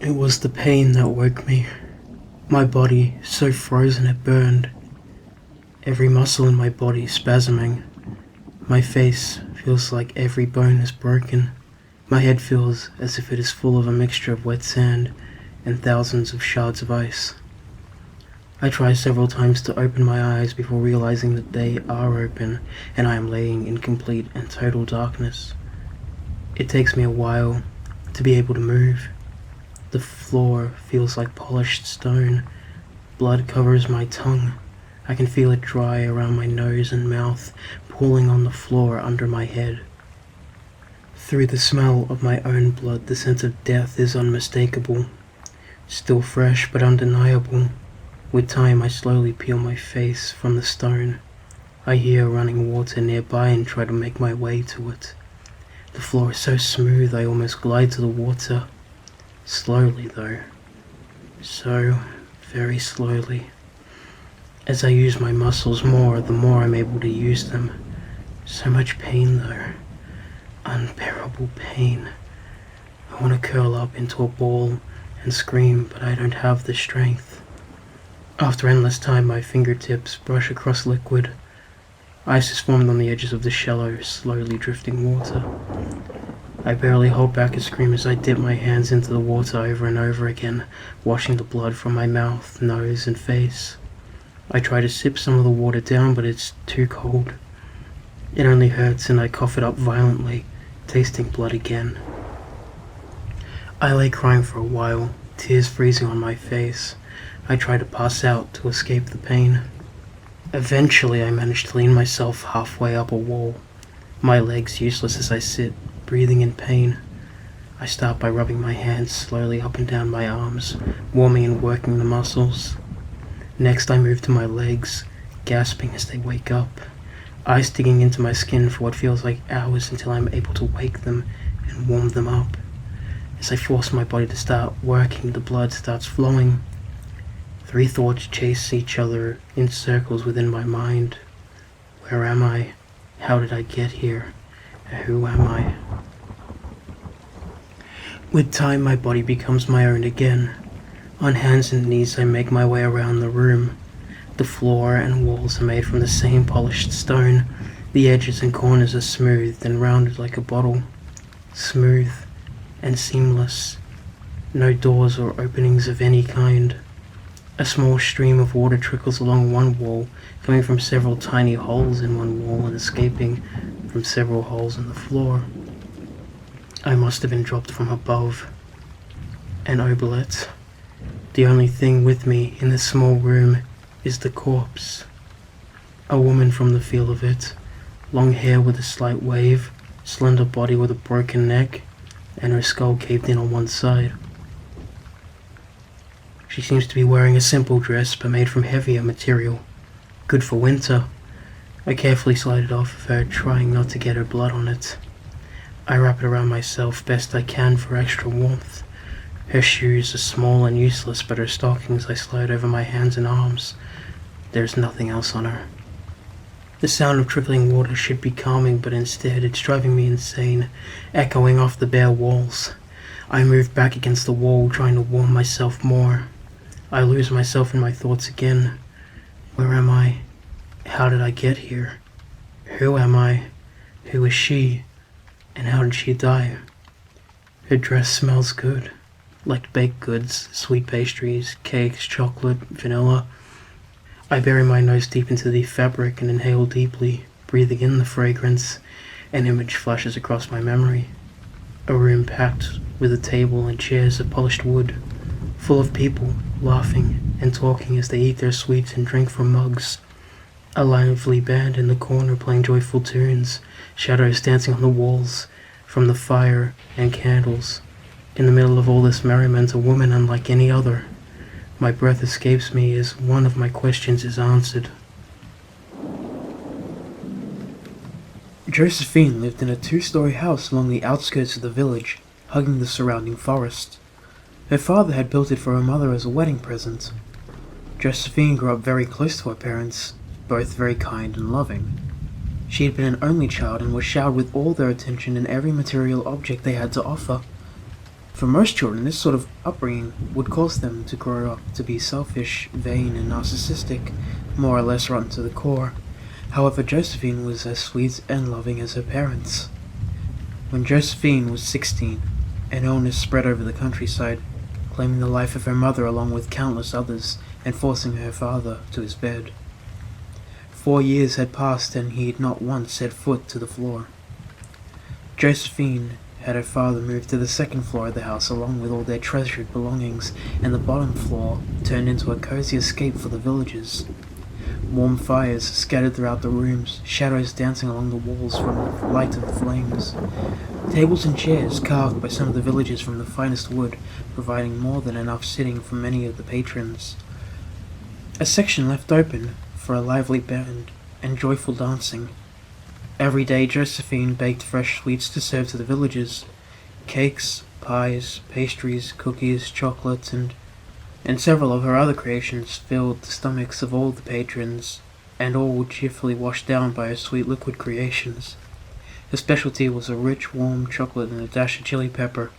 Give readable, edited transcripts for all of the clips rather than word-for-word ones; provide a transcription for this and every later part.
It was the pain that woke me. My body, so frozen it burned. Every muscle in my body spasming. My face feels like every bone is broken. My head feels as if it is full of a mixture of wet sand and thousands of shards of ice. I try several times to open my eyes before realizing that they are open and I am laying in complete and total darkness. It takes me a while to be able to move. The floor feels like polished stone. Blood covers my tongue. I can feel it dry around my nose and mouth, pooling on the floor under my head. Through the smell of my own blood, the sense of death is unmistakable. Still fresh but undeniable. With time, I slowly peel my face from the stone. I hear running water nearby and try to make my way to it. The floor is so smooth I almost glide to the water. Slowly though. So very slowly. As I use my muscles more, the more I'm able to use them. So much pain though. Unbearable pain. I want to curl up into a ball and scream, but I don't have the strength. After endless time, my fingertips brush across liquid. Ice is formed on the edges of the shallow, slowly drifting water. I barely hold back a scream as I dip my hands into the water over and over again, washing the blood from my mouth, nose, and face. I try to sip some of the water down, but it's too cold. It only hurts and I cough it up violently, tasting blood again. I lay crying for a while, tears freezing on my face. I try to pass out to escape the pain. Eventually I manage to lean myself halfway up a wall, my legs useless as I sit, breathing in pain. I start by rubbing my hands slowly up and down my arms, warming and working the muscles. Next I move to my legs, gasping as they wake up, ice digging into my skin for what feels like hours until I'm able to wake them and warm them up. As I force my body to start working, the blood starts flowing. 3 thoughts chase each other in circles within my mind. Where am I? How did I get here? Who am I? With time, my body becomes my own again. On hands and knees, I make my way around the room. The floor and walls are made from the same polished stone. The edges and corners are smoothed and rounded like a bottle. Smooth and seamless. No doors or openings of any kind. A small stream of water trickles along one wall, coming from several tiny holes in one wall and escaping from several holes in the floor. I must have been dropped from above. An obolette. The only thing with me in this small room is the corpse. A woman from the feel of it. Long hair with a slight wave, slender body with a broken neck, and her skull caved in on one side. She seems to be wearing a simple dress but made from heavier material. Good for winter. I carefully slide it off of her, trying not to get her blood on it. I wrap it around myself best I can for extra warmth. Her shoes are small and useless, but her stockings I slide over my hands and arms. There's nothing else on her. The sound of trickling water should be calming, but instead it's driving me insane, echoing off the bare walls. I move back against the wall, trying to warm myself more. I lose myself in my thoughts again. Where am I? How did I get here? Who am I? Who is she? And how did she die? Her dress smells good, like baked goods, sweet pastries, cakes, chocolate, vanilla. I bury my nose deep into the fabric and inhale deeply, breathing in the fragrance. An image flashes across my memory. A room packed with a table and chairs of polished wood, full of people, laughing and talking as they eat their sweets and drink from mugs. A lively band in the corner playing joyful tunes, shadows dancing on the walls from the fire and candles. In the middle of all this merriment, a woman unlike any other. My breath escapes me as one of my questions is answered. Josephine lived in a 2-story house along the outskirts of the village, hugging the surrounding forest. Her father had built it for her mother as a wedding present. Josephine grew up very close to her parents, both very kind and loving. She had been an only child and was showered with all their attention and every material object they had to offer. For most children, this sort of upbringing would cause them to grow up to be selfish, vain, and narcissistic, more or less rotten to the core. However, Josephine was as sweet and loving as her parents. When Josephine was 16, an illness spread over the countryside, claiming the life of her mother along with countless others, and forcing her father to his bed. 4 years had passed and he had not once set foot to the floor. Josephine had her father moved to the second floor of the house along with all their treasured belongings, and the bottom floor turned into a cozy escape for the villagers. Warm fires scattered throughout the rooms, shadows dancing along the walls from the light of the flames. Tables and chairs carved by some of the villagers from the finest wood, providing more than enough sitting for many of the patrons. A section left open for a lively band and joyful dancing. Every day Josephine baked fresh sweets to serve to the villagers. Cakes, pies, pastries, cookies, chocolates, and several of her other creations filled the stomachs of all the patrons, and all were cheerfully washed down by her sweet liquid creations. Her specialty was a rich, warm chocolate and a dash of chili pepper,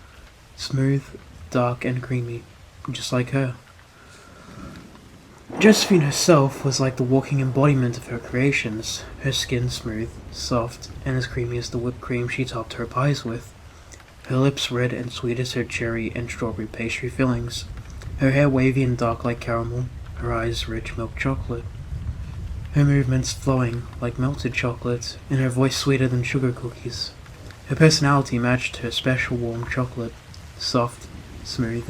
smooth, dark, and creamy, just like her. Josephine herself was like the walking embodiment of her creations, her skin smooth, soft, and as creamy as the whipped cream she topped her pies with, her lips red and sweet as her cherry and strawberry pastry fillings, her hair wavy and dark like caramel, her eyes rich milk chocolate, her movements flowing like melted chocolate, and her voice sweeter than sugar cookies. Her personality matched her special warm chocolate, soft, smooth,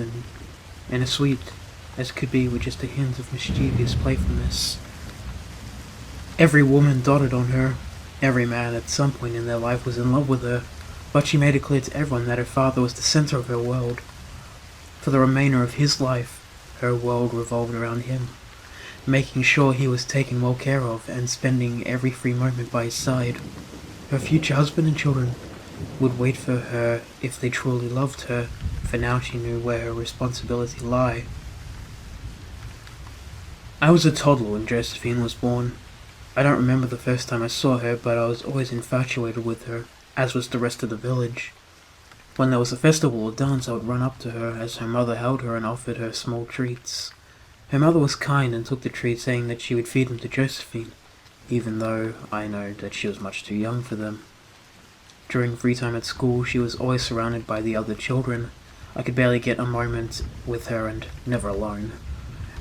and as sweet as could be with just a hint of mischievous playfulness. Every woman dotted on her, every man at some point in their life was in love with her, but she made it clear to everyone that her father was the center of her world. For the remainder of his life, her world revolved around him, making sure he was taken well care of and spending every free moment by his side. Her future husband and children would wait for her if they truly loved her, for now she knew where her responsibility lay. I was a toddler when Josephine was born. I don't remember the first time I saw her, but I was always infatuated with her, as was the rest of the village. When there was a festival or dance, I would run up to her as her mother held her and offered her small treats. Her mother was kind and took the treats, saying that she would feed them to Josephine, even though I know that she was much too young for them. During free time at school, she was always surrounded by the other children. I could barely get a moment with her and never alone.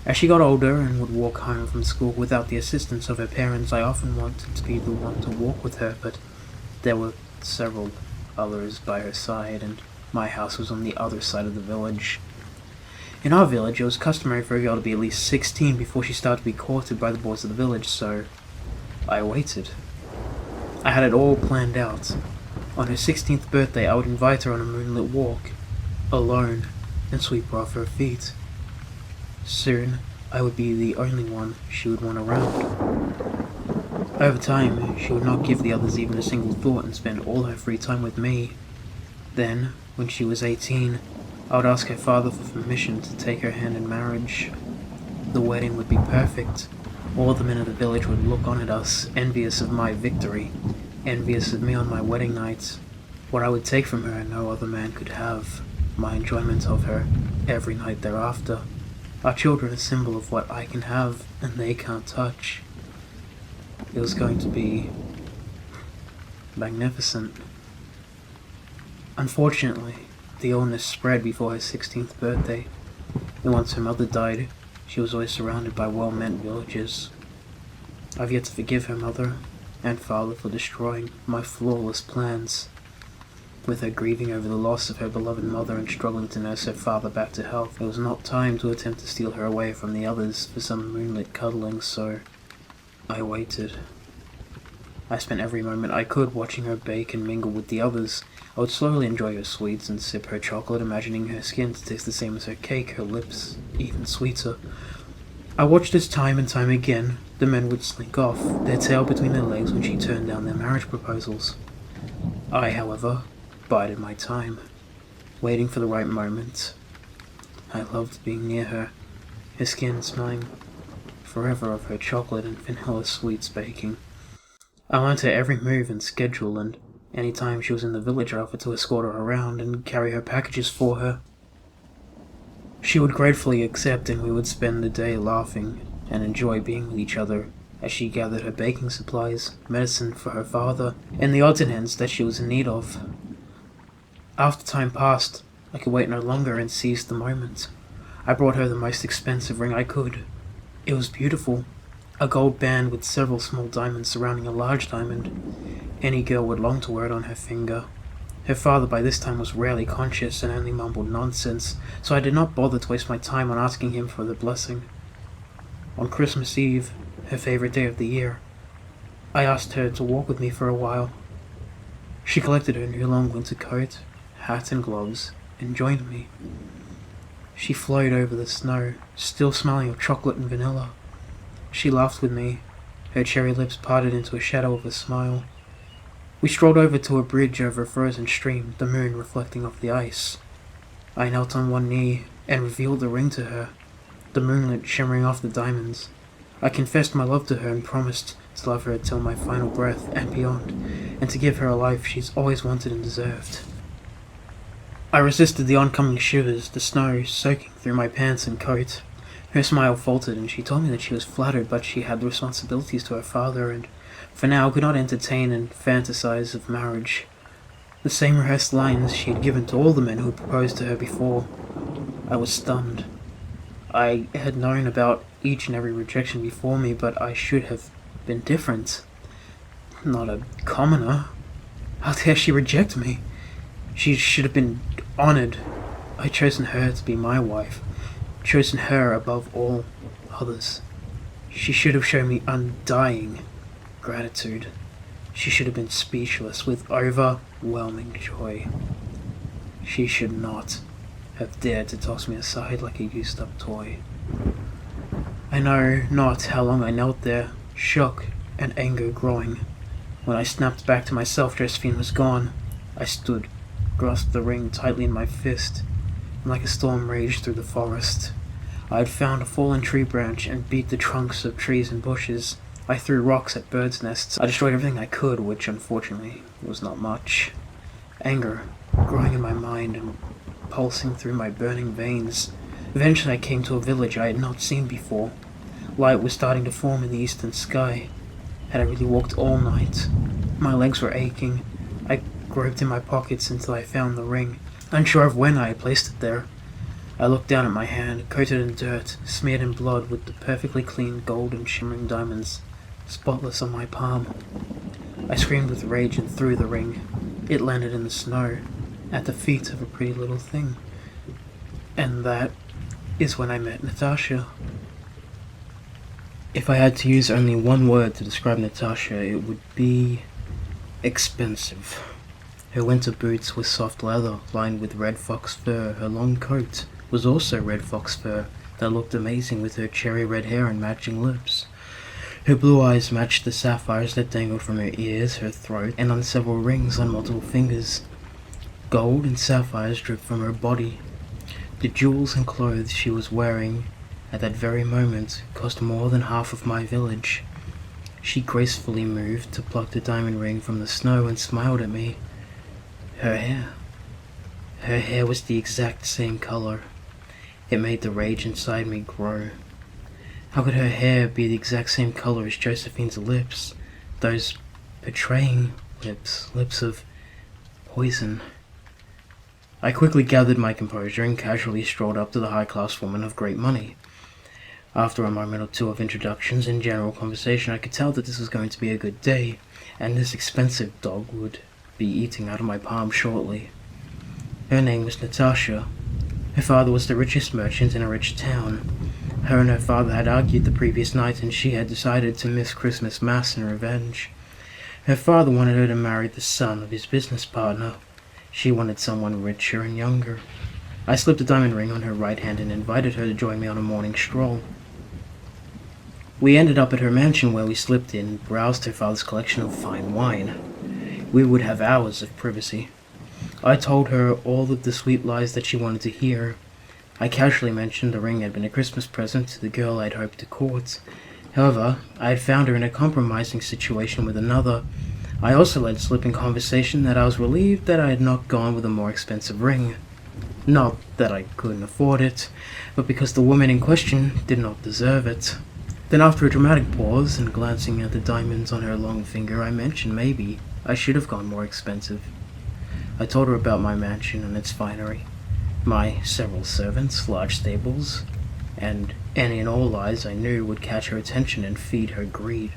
As she got older and would walk home from school without the assistance of her parents, I often wanted to be the one to walk with her, but there were several others by her side, and my house was on the other side of the village. In our village, it was customary for a girl to be at least 16 before she started to be courted by the boys of the village, so I waited. I had it all planned out. On her 16th birthday, I would invite her on a moonlit walk, alone, and sweep her off her feet. Soon, I would be the only one she would want around. Over time, she would not give the others even a single thought and spend all her free time with me. Then, when she was 18, I would ask her father for permission to take her hand in marriage. The wedding would be perfect. All the men of the village would look on at us, envious of my victory, envious of me on my wedding night. What I would take from her no other man could have, my enjoyment of her, every night thereafter. Our children are a symbol of what I can have and they can't touch. It was going to be magnificent. Unfortunately, the illness spread before her 16th birthday, and once her mother died, she was always surrounded by well-meant villagers. I've yet to forgive her mother and father for destroying my flawless plans. With her grieving over the loss of her beloved mother and struggling to nurse her father back to health, it was not time to attempt to steal her away from the others for some moonlit cuddling, so I waited. I spent every moment I could watching her bake and mingle with the others. I would slowly enjoy her sweets and sip her chocolate, imagining her skin to taste the same as her cake, her lips even sweeter. I watched as time and time again the men would slink off, their tail between their legs when she turned down their marriage proposals. I, however, bided my time, waiting for the right moment. I loved being near her, her skin smelling forever of her chocolate and vanilla sweets baking. I learned her every move and schedule and Anytime she was in the village, I offered to escort her around and carry her packages for her. She would gratefully accept, and we would spend the day laughing and enjoy being with each other as she gathered her baking supplies, medicine for her father, and the odds and ends that she was in need of. After time passed, I could wait no longer and seized the moment. I brought her the most expensive ring I could. It was beautiful, a gold band with several small diamonds surrounding a large diamond. Any girl would long to wear it on her finger. Her father by this time was rarely conscious and only mumbled nonsense, so I did not bother to waste my time on asking him for the blessing. On Christmas Eve, her favorite day of the year, I asked her to walk with me for a while. She collected her new long winter coat, hat and gloves, and joined me. She flowed over the snow, still smelling of chocolate and vanilla. She laughed with me, her cherry lips parted into a shadow of a smile. We strolled over to a bridge over a frozen stream, the moon reflecting off the ice. I knelt on one knee and revealed the ring to her, the moonlight shimmering off the diamonds. I confessed my love to her and promised to love her till my final breath and beyond, and to give her a life she's always wanted and deserved. I resisted the oncoming shivers, the snow soaking through my pants and coat. Her smile faltered, and she told me that she was flattered, but she had responsibilities to her father, and for now could not entertain and fantasize of marriage. The same rehearsed lines she had given to all the men who had proposed to her before. I was stunned. I had known about each and every rejection before me, but I should have been different. Not a commoner. How dare she reject me? She should have been honored. I'd chosen her to be my wife, chosen her above all others. She should have shown me undying gratitude. She should have been speechless with overwhelming joy. She should not have dared to toss me aside like a used-up toy. I know not how long I knelt there, shock and anger growing. When I snapped back to myself, Josephine was gone. I stood, grasped the ring tightly in my fist, and like a storm raged through the forest. I had found a fallen tree branch and beat the trunks of trees and bushes. I threw rocks at birds' nests. I destroyed everything I could, which unfortunately was not much. Anger growing in my mind and pulsing through my burning veins. Eventually I came to a village I had not seen before. Light was starting to form in the eastern sky. Had I really walked all night? My legs were aching. I groped in my pockets until I found the ring, unsure of when I had placed it there. I looked down at my hand, coated in dirt, smeared in blood with the perfectly clean gold and shimmering diamonds, spotless on my palm. I screamed with rage and threw the ring. It landed in the snow, at the feet of a pretty little thing. And that is when I met Natasha. If I had to use only one word to describe Natasha, it would be expensive. Her winter boots were soft leather, lined with red fox fur. Her long coat was also red fox fur that looked amazing with her cherry red hair and matching lips. Her blue eyes matched the sapphires that dangled from her ears, her throat, and on several rings on multiple fingers. Gold and sapphires dripped from her body. The jewels and clothes she was wearing at that very moment cost more than half of my village. She gracefully moved to pluck the diamond ring from the snow and smiled at me. Her hair was the exact same color. It made the rage inside me grow. How could her hair be the exact same color as Josephine's lips? Those betraying lips of poison. I quickly gathered my composure and casually strolled up to the high-class woman of great money. After a moment or two of introductions and general conversation, I could tell that this was going to be a good day, and this expensive dog would be eating out of my palm shortly. Her name was Natasha. Her father was the richest merchant in a rich town. Her and her father had argued the previous night, and she had decided to miss Christmas Mass in revenge. Her father wanted her to marry the son of his business partner. She wanted someone richer and younger. I slipped a diamond ring on her right hand and invited her to join me on a morning stroll. We ended up at her mansion, where we slipped in and browsed her father's collection of fine wine. We would have hours of privacy. I told her all of the sweet lies that she wanted to hear. I casually mentioned the ring had been a Christmas present to the girl I'd hoped to court. However, I had found her in a compromising situation with another. I also let slip in conversation that I was relieved that I had not gone with a more expensive ring. Not that I couldn't afford it, but because the woman in question did not deserve it. Then after a dramatic pause and glancing at the diamonds on her long finger, I mentioned maybe I should have gone more expensive. I told her about my mansion and its finery, my several servants, large stables, and any and all lies I knew would catch her attention and feed her greed.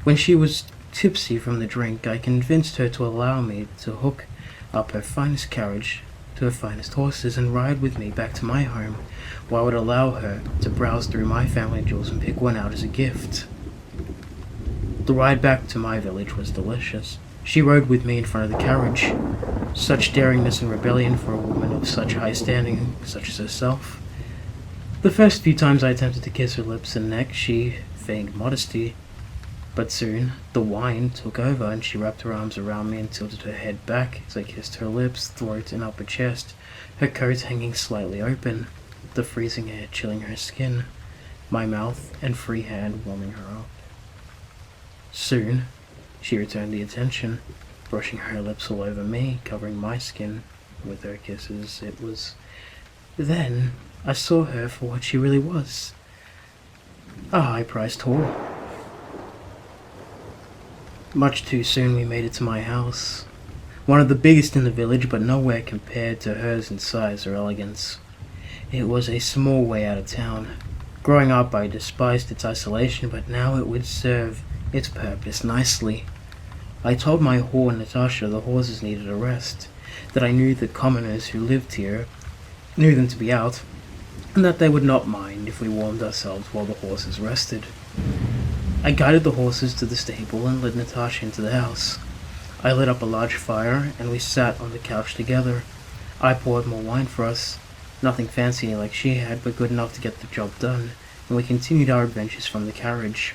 When she was tipsy from the drink, I convinced her to allow me to hook up her finest carriage to her finest horses and ride with me back to my home, where I would allow her to browse through my family jewels and pick one out as a gift. The ride back to my village was delicious. She rode with me in front of the carriage. Such daringness and rebellion for a woman of such high standing, such as herself. The first few times I attempted to kiss her lips and neck, she feigned modesty, but soon the wine took over and she wrapped her arms around me and tilted her head back as I kissed her lips, throat, and upper chest, her coat hanging slightly open, the freezing air chilling her skin, my mouth and free hand warming her up. Soon, she returned the attention, brushing her lips all over me, covering my skin with her kisses. It was then I saw her for what she really was, a high-priced whore. Much too soon we made it to my house, one of the biggest in the village, but nowhere compared to hers in size or elegance. It was a small way out of town. Growing up, I despised its isolation, but now it would serve its purpose nicely. I told my whore Natasha the horses needed a rest, that I knew the commoners who lived here knew them to be out, and that they would not mind if we warmed ourselves while the horses rested. I guided the horses to the stable and led Natasha into the house. I lit up a large fire, and we sat on the couch together. I poured more wine for us, nothing fancy like she had, but good enough to get the job done, and we continued our adventures from the carriage.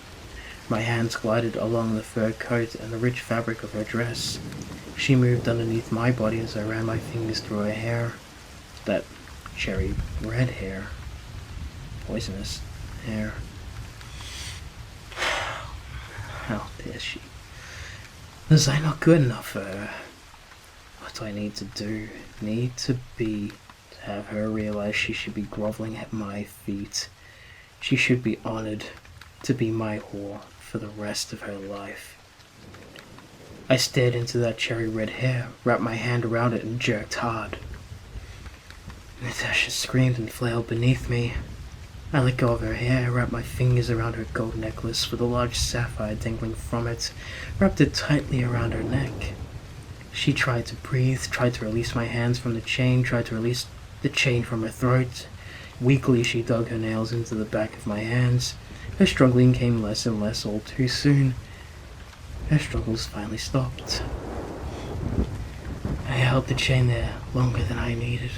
My hands glided along the fur coat and the rich fabric of her dress. She moved underneath my body as I ran my fingers through her hair. That cherry red hair. Poisonous hair. How dare she? Was I not good enough for her? What do I need to do? Need to be to have her realize she should be groveling at my feet. She should be honored to be my whore for the rest of her life. I stared into that cherry red hair, wrapped my hand around it, and jerked hard. Natasha screamed and flailed beneath me. I let go of her hair, wrapped my fingers around her gold necklace with a large sapphire dangling from it, wrapped it tightly around her neck. She tried to breathe, tried to release my hands from the chain, tried to release the chain from her throat. Weakly, she dug her nails into the back of my hands. Her struggling came less and less all too soon. Her struggles finally stopped. I held the chain there longer than I needed.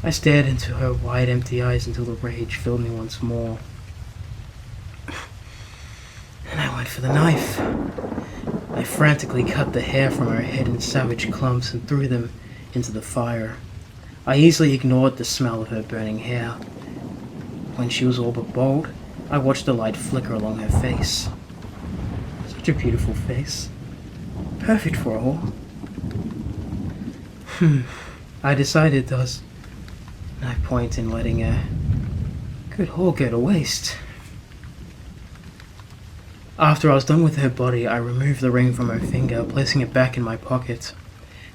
I stared into her wide, empty eyes until the rage filled me once more. And I went for the knife. I frantically cut the hair from her head in savage clumps and threw them into the fire. I easily ignored the smell of her burning hair. When she was all but bald, I watched the light flicker along her face. Such a beautiful face. Perfect for a whore. I decided thus. No point in letting a good whore go to waste. After I was done with her body, I removed the ring from her finger, placing it back in my pocket.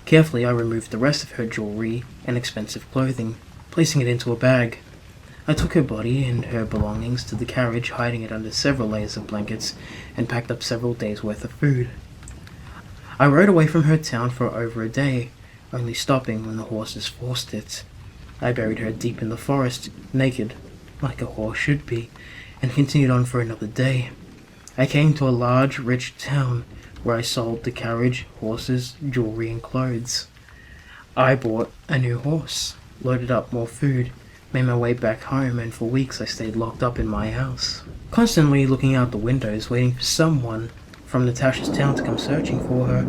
Carefully, I removed the rest of her jewelry and expensive clothing, placing it into a bag. I took her body and her belongings to the carriage, hiding it under several layers of blankets, and packed up several days' worth of food. I rode away from her town for over a day, only stopping when the horses forced it. I buried her deep in the forest, naked, like a whore should be, and continued on for another day. I came to a large, rich town, where I sold the carriage, horses, jewelry, and clothes. I bought a new horse, loaded up more food, made my way back home, and for weeks I stayed locked up in my house, constantly looking out the windows, waiting for someone from Natasha's town to come searching for her.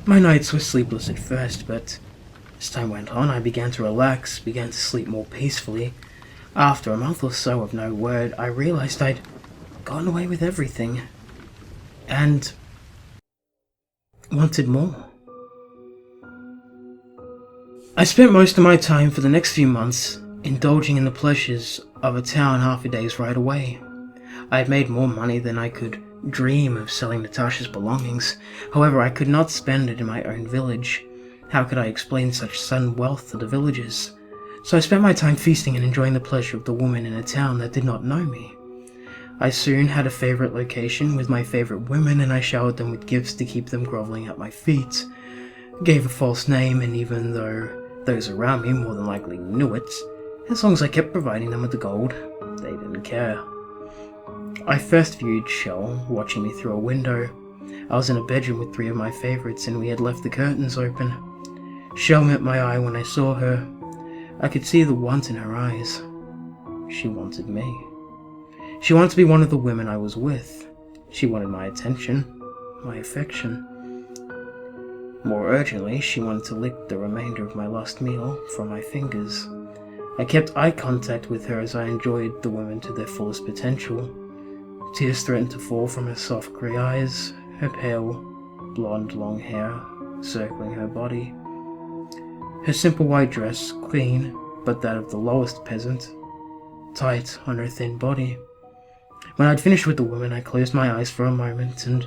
My nights were sleepless at first, but as time went on, I began to relax, began to sleep more peacefully. After a month or so of no word, I realized I'd gotten away with everything. And wanted more. I spent most of my time for the next few months indulging in the pleasures of a town half a day's ride away. I had made more money than I could dream of selling Natasha's belongings. However, I could not spend it in my own village. How could I explain such sudden wealth to the villagers? So I spent my time feasting and enjoying the pleasure of the women in a town that did not know me. I soon had a favorite location with my favorite women, and I showered them with gifts to keep them groveling at my feet. Gave a false name, and even though those around me more than likely knew it, as long as I kept providing them with the gold, they didn't care. I first viewed Shell watching me through a window. I was in a bedroom with 3 of my favorites, and we had left the curtains open. Shell met my eye when I saw her. I could see the want in her eyes. She wanted me. She wanted to be one of the women I was with. She wanted my attention, my affection. More urgently, she wanted to lick the remainder of my last meal from my fingers. I kept eye contact with her as I enjoyed the women to their fullest potential. Tears threatened to fall from her soft grey eyes, her pale, blonde long hair circling her body. Her simple white dress, clean, but that of the lowest peasant, tight on her thin body. When I'd finished with the woman, I closed my eyes for a moment, and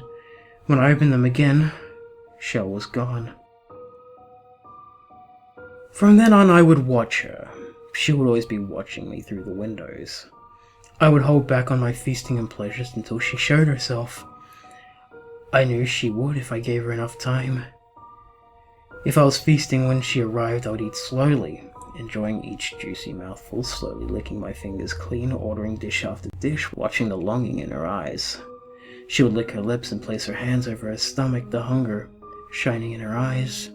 when I opened them again, Shell was gone. From then on, I would watch her. She would always be watching me through the windows. I would hold back on my feasting and pleasures until she showed herself. I knew she would if I gave her enough time. If I was feasting when she arrived, I would eat slowly, enjoying each juicy mouthful, slowly licking my fingers clean, ordering dish after dish, watching the longing in her eyes. She would lick her lips and place her hands over her stomach, the hunger shining in her eyes.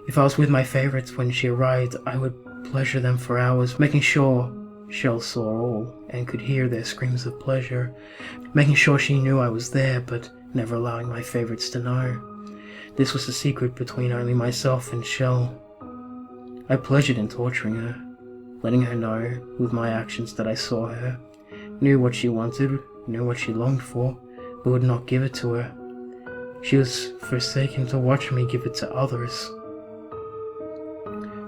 If I was with my favorites when she arrived, I would pleasure them for hours, making sure Shell saw all and could hear their screams of pleasure, making sure she knew I was there, but never allowing my favorites to know. This was a secret between only myself and Shell. I pleasured in torturing her, letting her know with my actions that I saw her, knew what she wanted, knew what she longed for, but would not give it to her. She was forsaken to watch me give it to others.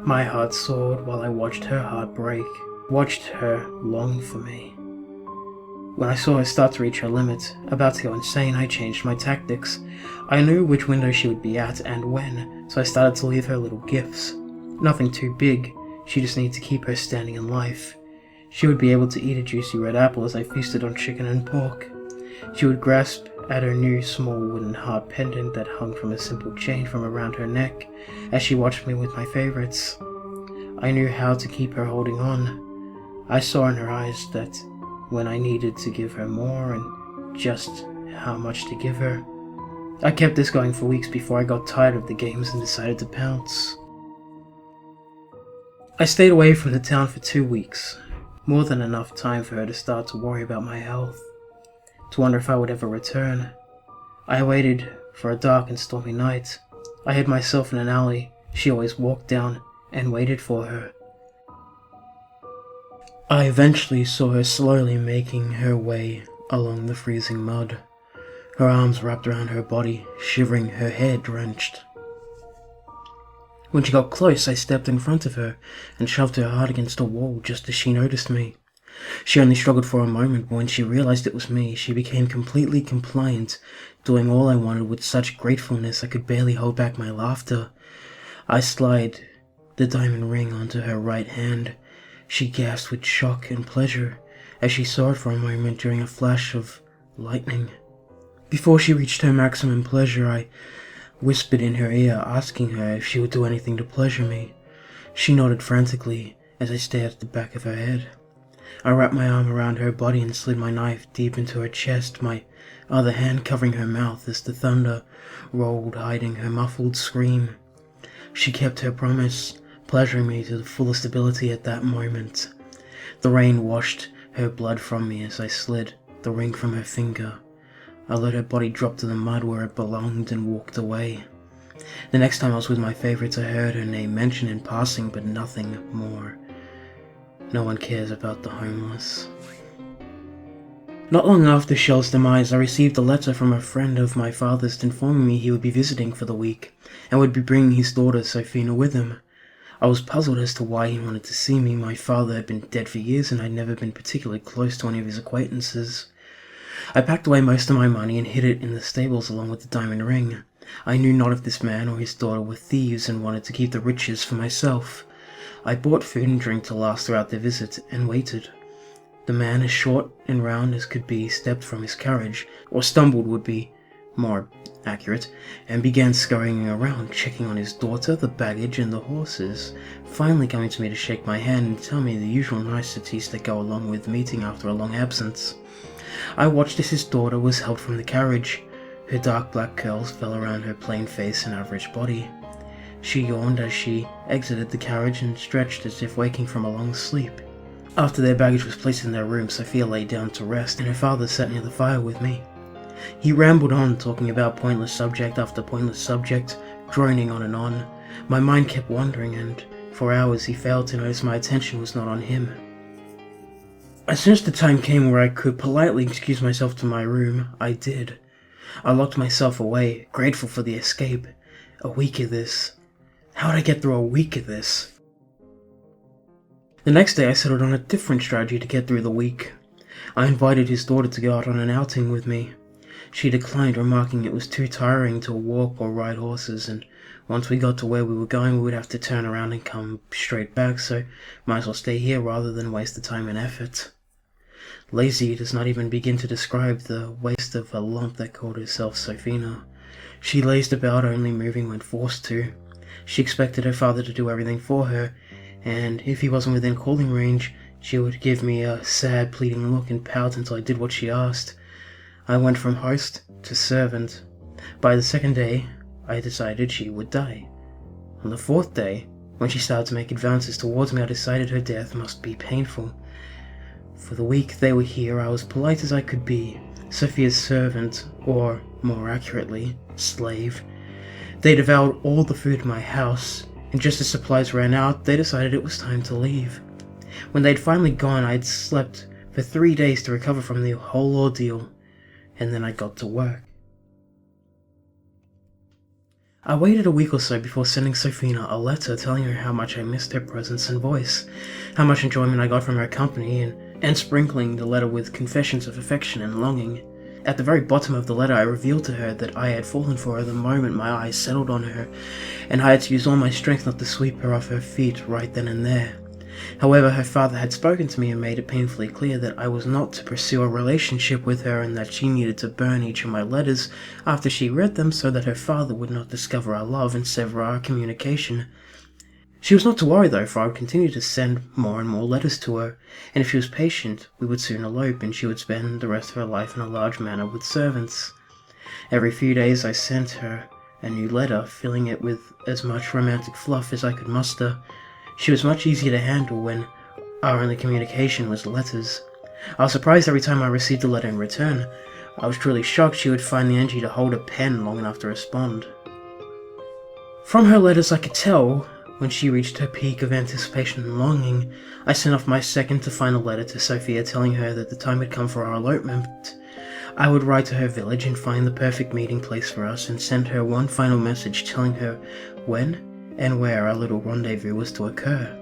My heart soared while I watched her heart break, watched her long for me. When I saw her start to reach her limit, about to go insane, I changed my tactics. I knew which window she would be at and when, so I started to leave her little gifts. Nothing too big, she just needed to keep her standing in life. She would be able to eat a juicy red apple as I feasted on chicken and pork. She would grasp at her new small wooden heart pendant that hung from a simple chain from around her neck as she watched me with my favorites. I knew how to keep her holding on. I saw in her eyes that when I needed to give her more and just how much to give her. I kept this going for weeks before I got tired of the games and decided to pounce. I stayed away from the town for 2 weeks, more than enough time for her to start to worry about my health, to wonder if I would ever return. I waited for a dark and stormy night. I hid myself in an alley she always walked down and waited for her. I eventually saw her slowly making her way along the freezing mud, her arms wrapped around her body, shivering, her hair drenched. When she got close, I stepped in front of her and shoved her hard against a wall just as she noticed me. She only struggled for a moment, but when she realized it was me, she became completely compliant, doing all I wanted with such gratefulness I could barely hold back my laughter. I slid the diamond ring onto her right hand. She gasped with shock and pleasure as she saw it for a moment during a flash of lightning. Before she reached her maximum pleasure, I whispered in her ear, asking her if she would do anything to pleasure me. She nodded frantically as I stared at the back of her head. I wrapped my arm around her body and slid my knife deep into her chest, my other hand covering her mouth as the thunder rolled, hiding her muffled scream. She kept her promise, pleasuring me to the fullest ability at that moment. The rain washed her blood from me as I slid the ring from her finger. I let her body drop to the mud where it belonged and walked away. The next time I was with my favorites, I heard her name mentioned in passing, but nothing more. No one cares about the homeless. Not long after Shell's demise, I received a letter from a friend of my father's informing me he would be visiting for the week, and would be bringing his daughter Sophina with him. I was puzzled as to why he wanted to see me. My father had been dead for years, and I'd never been particularly close to any of his acquaintances. I packed away most of my money and hid it in the stables along with the diamond ring. I knew not if this man or his daughter were thieves and wanted to keep the riches for myself. I bought food and drink to last throughout their visit, and waited. The man, as short and round as could be, stepped from his carriage, or stumbled would be more accurate, and began scurrying around, checking on his daughter, the baggage, and the horses, finally coming to me to shake my hand and tell me the usual niceties that go along with meeting after a long absence. I watched as his daughter was helped from the carriage. Her dark black curls fell around her plain face and average body. She yawned as she exited the carriage and stretched as if waking from a long sleep. After their baggage was placed in their room, Sophia lay down to rest, and her father sat near the fire with me. He rambled on, talking about pointless subject after pointless subject, droning on and on. My mind kept wandering, and for hours he failed to notice my attention was not on him. As soon as the time came where I could politely excuse myself to my room, I did. I locked myself away, grateful for the escape. A week of this. How would I get through a week of this? The next day I settled on a different strategy to get through the week. I invited his daughter to go out on an outing with me. She declined, remarking it was too tiring to walk or ride horses, and once we got to where we were going we would have to turn around and come straight back, so might as well stay here rather than waste the time and effort. Lazy does not even begin to describe the waste of a lump that called herself Sophina. She lazed about, only moving when forced to. She expected her father to do everything for her, and if he wasn't within calling range, she would give me a sad, pleading look and pout until I did what she asked. I went from host to servant. By the second day, I decided she would die. On the fourth day, when she started to make advances towards me, I decided her death must be painful. For the week they were here, I was polite as I could be, Sophia's servant, or, more accurately, slave. They devoured all the food in my house, and just as supplies ran out, they decided it was time to leave. When they'd finally gone, I'd slept for 3 days to recover from the whole ordeal, and then I got to work. I waited a week or so before sending Sophina a letter telling her how much I missed her presence and voice, how much enjoyment I got from her company, and sprinkling the letter with confessions of affection and longing. At the very bottom of the letter I revealed to her that I had fallen for her the moment my eyes settled on her, and I had to use all my strength not to sweep her off her feet right then and there. However, her father had spoken to me and made it painfully clear that I was not to pursue a relationship with her, and that she needed to burn each of my letters after she read them so that her father would not discover our love and sever our communication. She was not to worry though, for I would continue to send more and more letters to her, and if she was patient, we would soon elope, and she would spend the rest of her life in a large manor with servants. Every few days I sent her a new letter, filling it with as much romantic fluff as I could muster. She was much easier to handle when our only communication was letters. I was surprised every time I received a letter in return. I was truly shocked she would find the energy to hold a pen long enough to respond. From her letters I could tell, when she reached her peak of anticipation and longing, I sent off my second to final letter to Sophia telling her that the time had come for our elopement. I would ride to her village and find the perfect meeting place for us, and send her one final message telling her when and where our little rendezvous was to occur.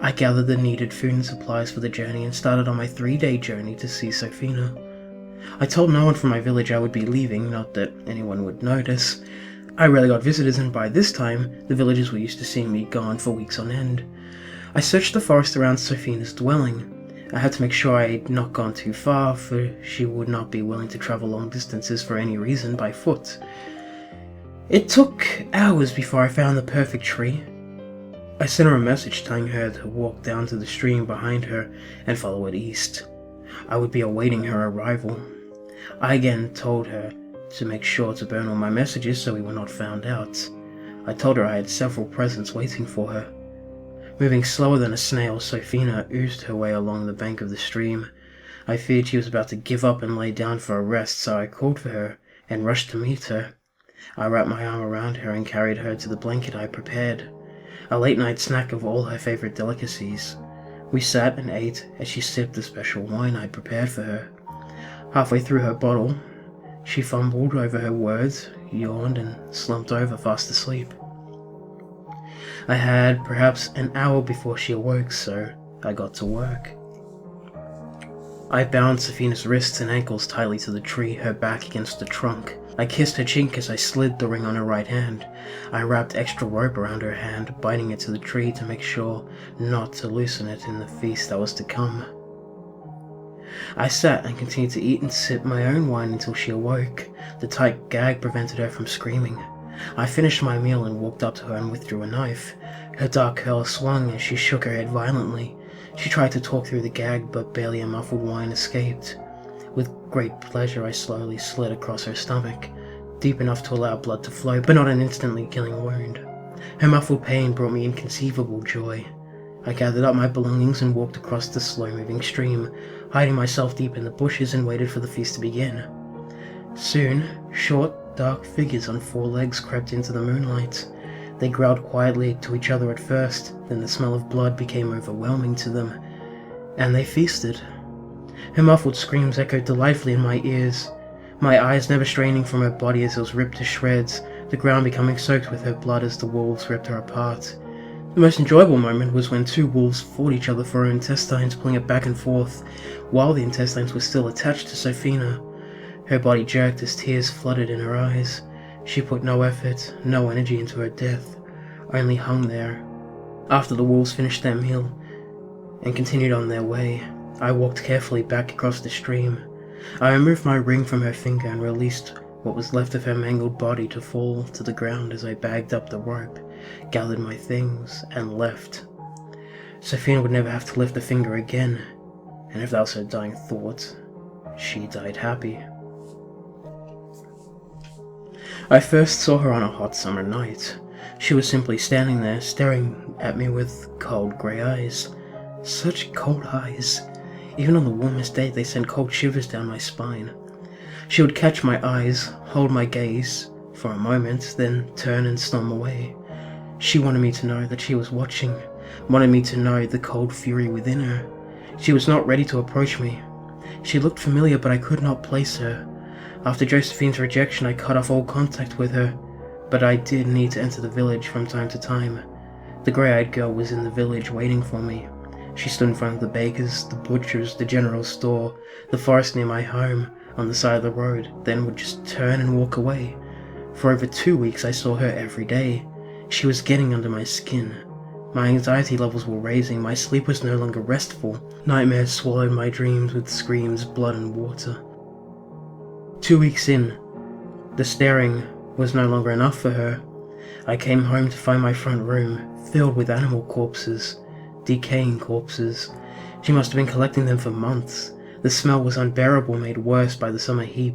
I gathered the needed food and supplies for the journey and started on my 3-day journey to see Sophina. I told no one from my village I would be leaving, not that anyone would notice. I rarely got visitors, and by this time, the villagers were used to seeing me gone for weeks on end. I searched the forest around Sophina's dwelling. I had to make sure I had not gone too far, for she would not be willing to travel long distances for any reason by foot. It took hours before I found the perfect tree. I sent her a message telling her to walk down to the stream behind her and follow it east. I would be awaiting her arrival. I again told her to make sure to burn all my messages so we were not found out. I told her I had several presents waiting for her. Moving slower than a snail, Sophina oozed her way along the bank of the stream. I feared she was about to give up and lay down for a rest, so I called for her and rushed to meet her. I wrapped my arm around her and carried her to the blanket I prepared, a late-night snack of all her favorite delicacies. We sat and ate as she sipped the special wine I prepared for her. Halfway through her bottle, she fumbled over her words, yawned, and slumped over fast asleep. I had perhaps an hour before she awoke, so I got to work. I bound Safina's wrists and ankles tightly to the tree, her back against the trunk. I kissed her cheek as I slid the ring on her right hand. I wrapped extra rope around her hand, binding it to the tree to make sure not to loosen it in the feast that was to come. I sat and continued to eat and sip my own wine until she awoke. The tight gag prevented her from screaming. I finished my meal and walked up to her and withdrew a knife. Her dark curls swung as she shook her head violently. She tried to talk through the gag, but barely a muffled whine escaped. With great pleasure, I slowly slid across her stomach, deep enough to allow blood to flow, but not an instantly killing wound. Her muffled pain brought me inconceivable joy. I gathered up my belongings and walked across the slow-moving stream, hiding myself deep in the bushes and waited for the feast to begin. Soon, short, dark figures on 4 legs crept into the moonlight. They growled quietly to each other at first, then the smell of blood became overwhelming to them, and they feasted. Her muffled screams echoed delightfully in my ears, my eyes never straining from her body as it was ripped to shreds, the ground becoming soaked with her blood as the wolves ripped her apart. The most enjoyable moment was when 2 wolves fought each other for her intestines, pulling it back and forth, while the intestines were still attached to Safina. Her body jerked as tears flooded in her eyes. She put no effort, no energy into her death, only hung there. After the wolves finished their meal and continued on their way, I walked carefully back across the stream. I removed my ring from her finger and released what was left of her mangled body to fall to the ground as I bagged up the rope, gathered my things, and left. Safina would never have to lift a finger again, and if that was her dying thought, she died happy. I first saw her on a hot summer night. She was simply standing there, staring at me with cold grey eyes. Such cold eyes. Even on the warmest day, they sent cold shivers down my spine. She would catch my eyes, hold my gaze for a moment, then turn and storm away. She wanted me to know that she was watching, wanted me to know the cold fury within her. She was not ready to approach me. She looked familiar, but I could not place her. After Josephine's rejection, I cut off all contact with her, but I did need to enter the village from time to time. The grey-eyed girl was in the village waiting for me. She stood in front of the baker's, the butcher's, the general store, the forest near my home, on the side of the road, then would just turn and walk away. For over 2 weeks I saw her every day. She was getting under my skin. My anxiety levels were raising, my sleep was no longer restful. Nightmares swallowed my dreams with screams, blood and water. 2 weeks in, the staring was no longer enough for her. I came home to find my front room filled with animal corpses, decaying corpses. She must have been collecting them for months. The smell was unbearable, made worse by the summer heat.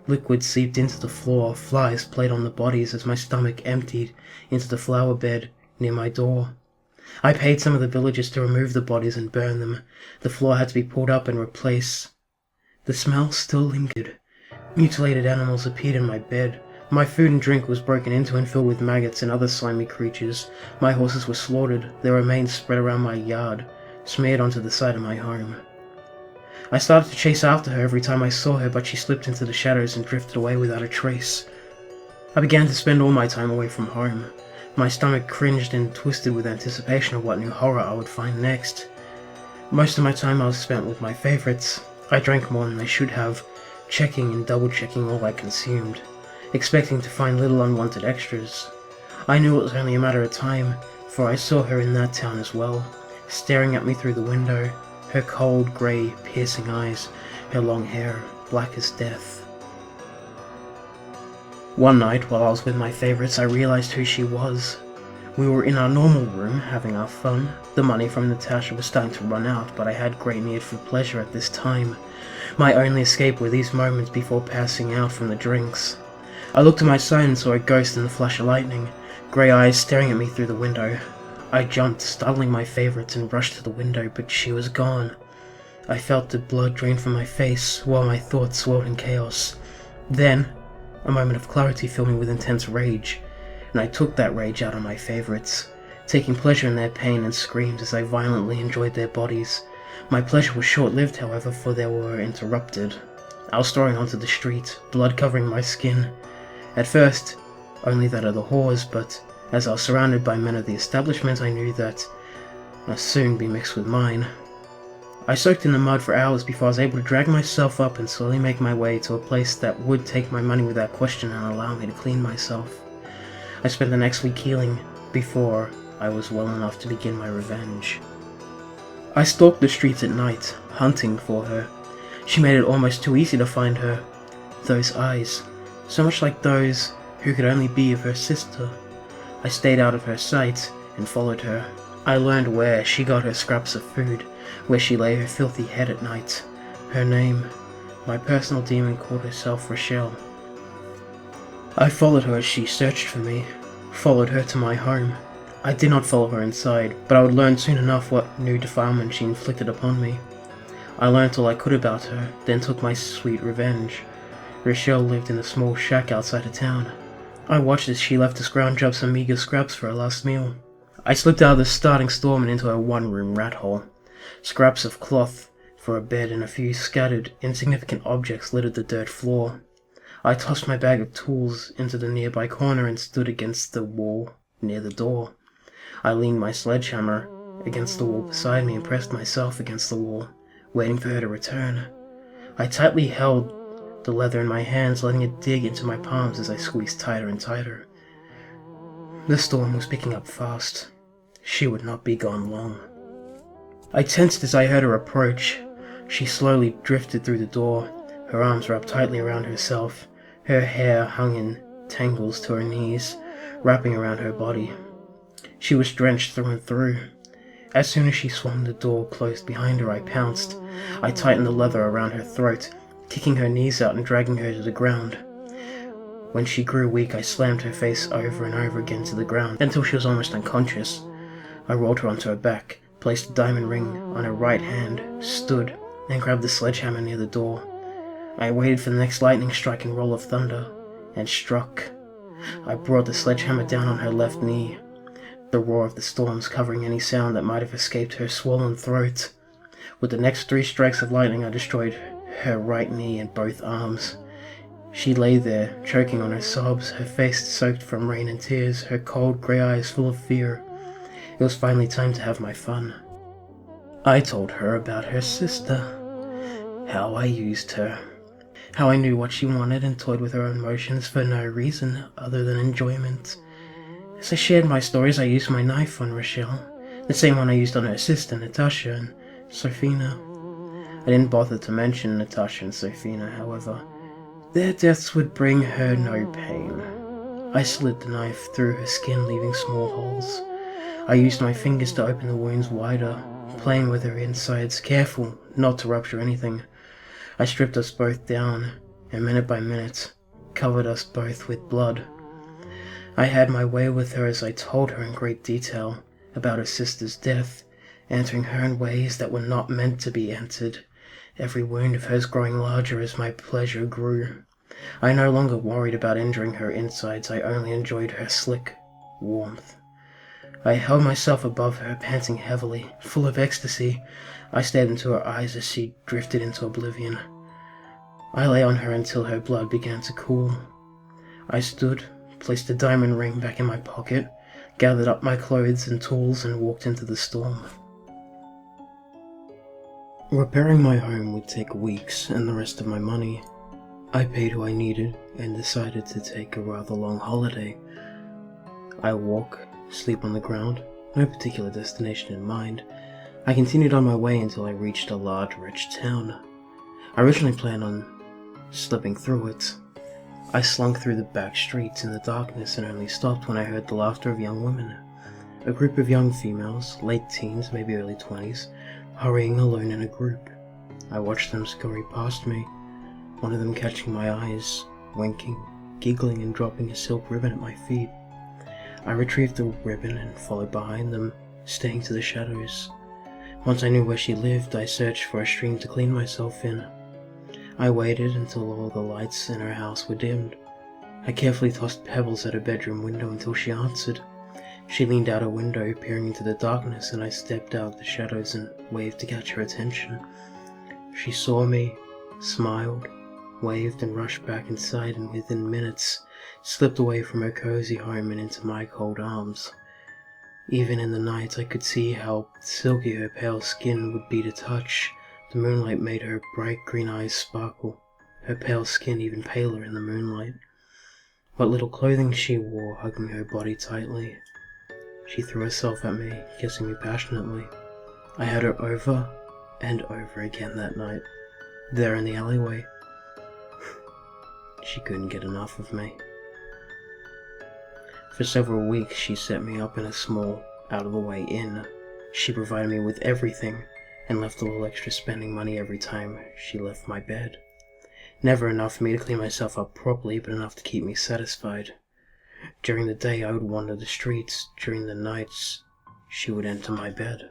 Liquid seeped into the floor, flies played on the bodies as my stomach emptied into the flower bed near my door. I paid some of the villagers to remove the bodies and burn them. The floor had to be pulled up and replaced. The smell still lingered. Mutilated animals appeared in my bed. My food and drink was broken into and filled with maggots and other slimy creatures. My horses were slaughtered, their remains spread around my yard, smeared onto the side of my home. I started to chase after her every time I saw her, but she slipped into the shadows and drifted away without a trace. I began to spend all my time away from home. My stomach cringed and twisted with anticipation of what new horror I would find next. Most of my time I was spent with my favorites. I drank more than I should have, checking and double-checking all I consumed, expecting to find little unwanted extras. I knew it was only a matter of time, for I saw her in that town as well, staring at me through the window, her cold, grey, piercing eyes, her long hair, black as death. One night, while I was with my favorites, I realized who she was. We were in our normal room, having our fun. The money from Natasha was starting to run out, but I had great need for pleasure at this time. My only escape were these moments before passing out from the drinks. I looked to my side and saw a ghost in the flash of lightning, grey eyes staring at me through the window. I jumped, startling my favorites, and rushed to the window, but she was gone. I felt the blood drain from my face, while my thoughts swirled in chaos. Then, a moment of clarity filled me with intense rage, and I took that rage out on my favorites, taking pleasure in their pain and screams as I violently enjoyed their bodies. My pleasure was short-lived, however, for they were interrupted. I was thrown onto the street, blood covering my skin. At first, only that of the whores, but as I was surrounded by men of the establishment, I knew that must soon be mixed with mine. I soaked in the mud for hours before I was able to drag myself up and slowly make my way to a place that would take my money without question and allow me to clean myself. I spent the next week healing before I was well enough to begin my revenge. I stalked the streets at night, hunting for her. She made it almost too easy to find her. Those eyes, so much like those who could only be of her sister. I stayed out of her sight and followed her. I learned where she got her scraps of food, where she lay her filthy head at night. Her name, my personal demon called herself Rochelle. I followed her as she searched for me, followed her to my home. I did not follow her inside, but I would learn soon enough what new defilement she inflicted upon me. I learnt all I could about her, then took my sweet revenge. Rochelle lived in a small shack outside of town. I watched as she left to scrounge up some meager scraps for her last meal. I slipped out of the starting storm and into a one-room rat hole. Scraps of cloth for a bed and a few scattered, insignificant objects littered the dirt floor. I tossed my bag of tools into the nearby corner and stood against the wall near the door. I leaned my sledgehammer against the wall beside me and pressed myself against the wall, waiting for her to return. I tightly held the leather in my hands, letting it dig into my palms as I squeezed tighter and tighter. The storm was picking up fast. She would not be gone long. I tensed as I heard her approach. She slowly drifted through the door, her arms wrapped tightly around herself. Her hair hung in tangles to her knees, wrapping around her body. She was drenched through and through. As soon as she swung the door closed behind her, I pounced. I tightened the leather around her throat, kicking her knees out and dragging her to the ground. When she grew weak, I slammed her face over and over again to the ground until she was almost unconscious. I rolled her onto her back, placed a diamond ring on her right hand, stood, and grabbed the sledgehammer near the door. I waited for the next lightning-striking roll of thunder, and struck. I brought the sledgehammer down on her left knee, the roar of the storms covering any sound that might have escaped her swollen throat. With the next 3 strikes of lightning, I destroyed her right knee and both arms. She lay there, choking on her sobs, her face soaked from rain and tears, her cold grey eyes full of fear. It was finally time to have my fun. I told her about her sister, how I used her, how I knew what she wanted and toyed with her emotions for no reason other than enjoyment. As I shared my stories, I used my knife on Rochelle, the same one I used on her sister Natasha and Sophina. I didn't bother to mention Natasha and Sophina, however. Their deaths would bring her no pain. I slid the knife through her skin, leaving small holes. I used my fingers to open the wounds wider, playing with her insides, careful not to rupture anything. I stripped us both down, and minute by minute, covered us both with blood. I had my way with her as I told her in great detail about her sister's death, entering her in ways that were not meant to be entered, every wound of hers growing larger as my pleasure grew. I no longer worried about injuring her insides, I only enjoyed her slick warmth. I held myself above her, panting heavily, full of ecstasy. I stared into her eyes as she drifted into oblivion. I lay on her until her blood began to cool. I stood, placed the diamond ring back in my pocket, gathered up my clothes and tools, and walked into the storm. Repairing my home would take weeks and the rest of my money. I paid who I needed and decided to take a rather long holiday. I walk, sleep on the ground, no particular destination in mind. I continued on my way until I reached a large, rich town. I originally planned on slipping through it. I slunk through the back streets in the darkness and only stopped when I heard the laughter of young women. A group of young females, late teens, maybe early 20s, hurrying alone in a group. I watched them scurry past me, one of them catching my eyes, winking, giggling and dropping a silk ribbon at my feet. I retrieved the ribbon and followed behind them, staying to the shadows. Once I knew where she lived, I searched for a stream to clean myself in. I waited until all the lights in her house were dimmed. I carefully tossed pebbles at her bedroom window until she answered. She leaned out her window, peering into the darkness, and I stepped out of the shadows and waved to catch her attention. She saw me, smiled, waved and rushed back inside, and within minutes slipped away from her cozy home and into my cold arms. Even in the night I could see how silky her pale skin would be to touch. The moonlight made her bright green eyes sparkle, her pale skin even paler in the moonlight. What little clothing she wore hugging her body tightly. She threw herself at me, kissing me passionately. I had her over and over again that night, there in the alleyway. She couldn't get enough of me. For several weeks she set me up in a small, out-of-the-way inn. She provided me with everything, and left a little extra spending money every time she left my bed. Never enough for me to clean myself up properly, but enough to keep me satisfied. During the day I would wander the streets. During the nights she would enter my bed.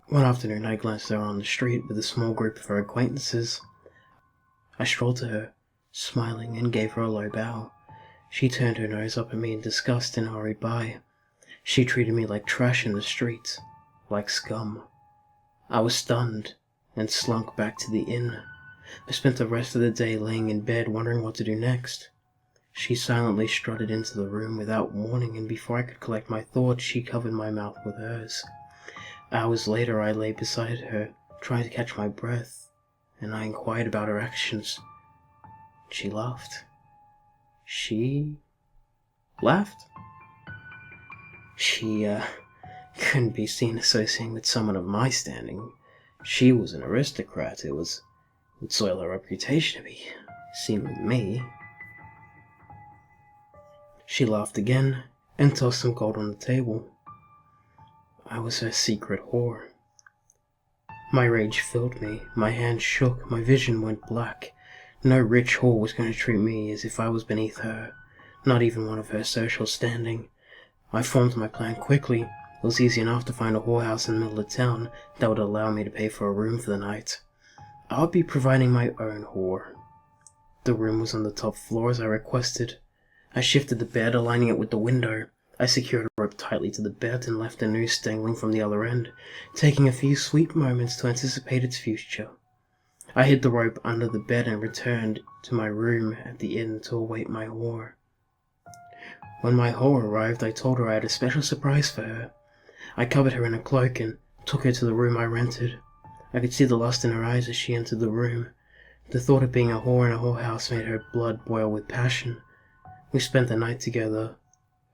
One afternoon I glanced at her on the street with a small group of her acquaintances. I strolled to her, smiling, and gave her a low bow. She turned her nose up at me in disgust and hurried by. She treated me like trash in the street, like scum. I was stunned and slunk back to the inn. I spent the rest of the day laying in bed wondering what to do next. She silently strutted into the room without warning, and before I could collect my thoughts, she covered my mouth with hers. Hours later I lay beside her, trying to catch my breath, and I inquired about her actions. She laughed. She laughed? She, couldn't be seen associating with someone of my standing. She was an aristocrat. It would soil her reputation to be seen with me. She laughed again and tossed some gold on the table. I was her secret whore. My rage filled me, my hands shook, my vision went black. No rich whore was going to treat me as if I was beneath her, not even one of her social standing. I formed my plan quickly. It was easy enough to find a whorehouse in the middle of town that would allow me to pay for a room for the night. I would be providing my own whore. The room was on the top floor as I requested. I shifted the bed, aligning it with the window. I secured a rope tightly to the bed and left a noose dangling from the other end, taking a few sweet moments to anticipate its future. I hid the rope under the bed and returned to my room at the inn to await my whore. When my whore arrived, I told her I had a special surprise for her. I covered her in a cloak and took her to the room I rented. I could see the lust in her eyes as she entered the room. The thought of being a whore in a whorehouse made her blood boil with passion. We spent the night together,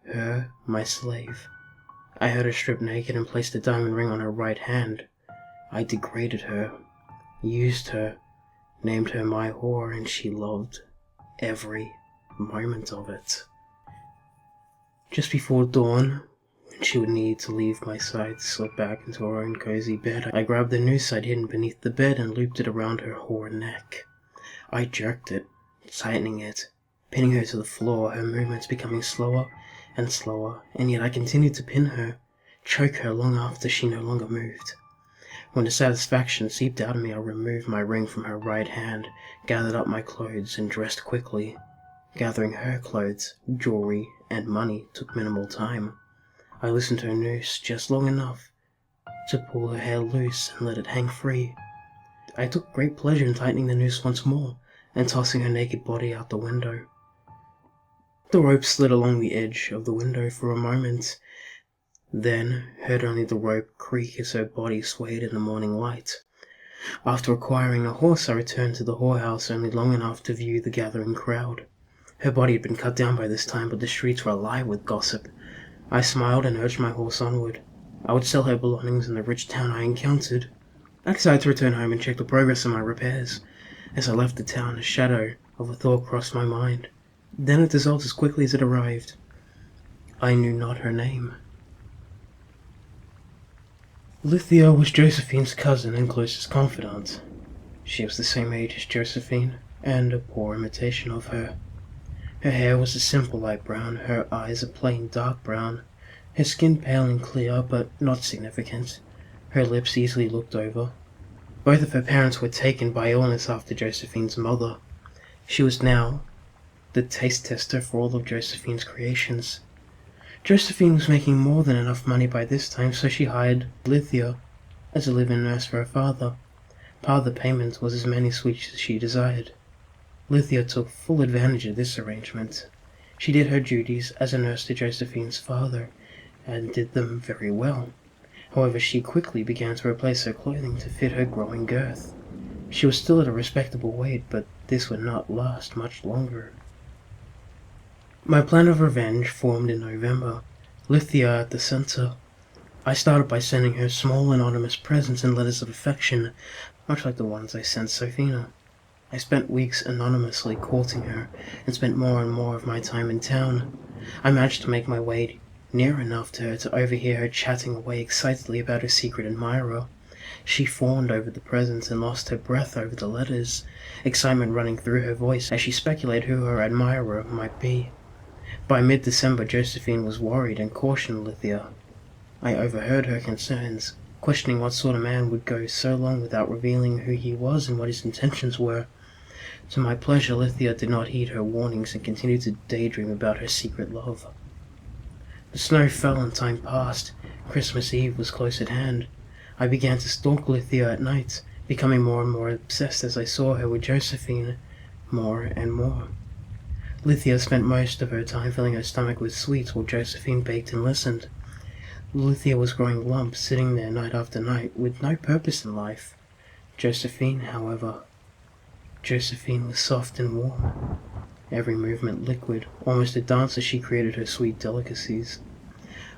her my slave. I had her stripped naked and placed a diamond ring on her right hand. I degraded her, used her, named her my whore, and she loved every moment of it. Just before dawn, when she would need to leave my side to slip back into her own cozy bed, I grabbed the noose I'd hidden beneath the bed and looped it around her whore neck. I jerked it, tightening it, pinning her to the floor, her movements becoming slower and slower, and yet I continued to pin her, choke her long after she no longer moved. When the satisfaction seeped out of me, I removed my ring from her right hand, gathered up my clothes, and dressed quickly. Gathering her clothes, jewelry, and money took minimal time. I listened to her noose just long enough to pull her hair loose and let it hang free. I took great pleasure in tightening the noose once more and tossing her naked body out the window. The rope slid along the edge of the window for a moment, then heard only the rope creak as her body swayed in the morning light. After acquiring a horse, I returned to the whorehouse only long enough to view the gathering crowd. Her body had been cut down by this time, but the streets were alive with gossip. I smiled and urged my horse onward. I would sell her belongings in the rich town I encountered. I decided to return home and check the progress of my repairs. As I left the town, a shadow of a thought crossed my mind. Then it dissolved as quickly as it arrived. I knew not her name. Lithia was Josephine's cousin and closest confidant. She was the same age as Josephine, and a poor imitation of her. Her hair was a simple light brown, her eyes a plain dark brown, her skin pale and clear, but not significant, her lips easily looked over. Both of her parents were taken by illness after Josephine's mother. She was now the taste tester for all of Josephine's creations. Josephine was making more than enough money by this time, so she hired Lithia as a live-in nurse for her father. Part of the payment was as many sweets as she desired. Lithia took full advantage of this arrangement. She did her duties as a nurse to Josephine's father, and did them very well. However, she quickly began to replace her clothing to fit her growing girth. She was still at a respectable weight, but this would not last much longer. My plan of revenge formed in November, Lithia at the center. I started by sending her small anonymous presents and letters of affection, much like the ones I sent Sophina. I spent weeks anonymously courting her, and spent more and more of my time in town. I managed to make my way near enough to her to overhear her chatting away excitedly about her secret admirer. She fawned over the presents and lost her breath over the letters, excitement running through her voice as she speculated who her admirer might be. By mid-December, Josephine was worried and cautioned Lithia. I overheard her concerns, questioning what sort of man would go so long without revealing who he was and what his intentions were. To my pleasure, Lithia did not heed her warnings and continued to daydream about her secret love. The snow fell and time passed. Christmas Eve was close at hand. I began to stalk Lithia at night, becoming more and more obsessed as I saw her with Josephine, more and more. Lithia spent most of her time filling her stomach with sweets while Josephine baked and listened. Lithia was growing lump, sitting there night after night, with no purpose in life. Josephine was soft and warm, every movement liquid, almost a dance as she created her sweet delicacies.